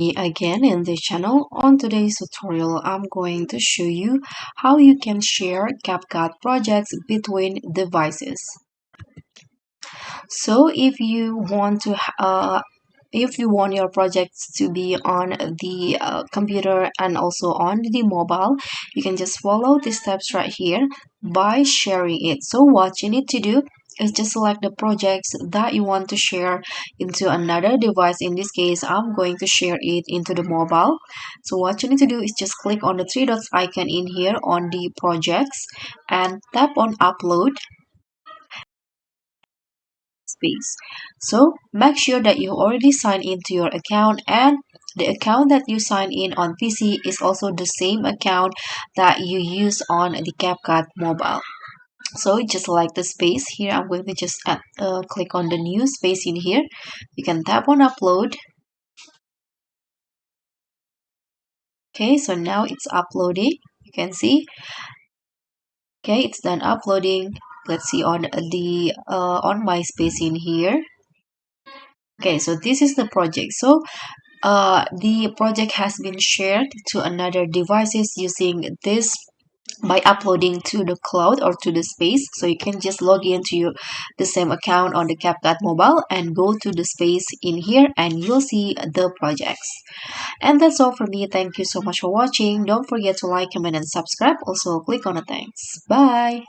Me again in this channel. On today's tutorial, I'm going to show you how you can share CapCut projects between devices. So if you want your projects to be on the computer and also on the mobile, you can just follow the steps right here by sharing it. So what you need to do is just select the projects that you want to share into another device. In this case, I'm going to share it into the mobile. So what you need to do is just click on the three dots icon in here on the projects and tap on upload space. So make sure that you already signed into your account, and the account that you sign in on PC is also the same account that you use on the CapCut mobile. So just like the space here, I'm going to just click on the new space in here. You can tap on upload. Okay, so now it's uploading. You can see. Okay, it's done uploading. Let's see on my space in here. Okay, so this is the project. So the project has been shared to another devices using this by uploading to the cloud or to the space. So you can just log into the same account on the CapCut mobile and go to the space in here and you'll see the projects. And that's all from me. Thank you so much for watching. Don't forget to like, comment, and subscribe. Also click on the thanks. Bye.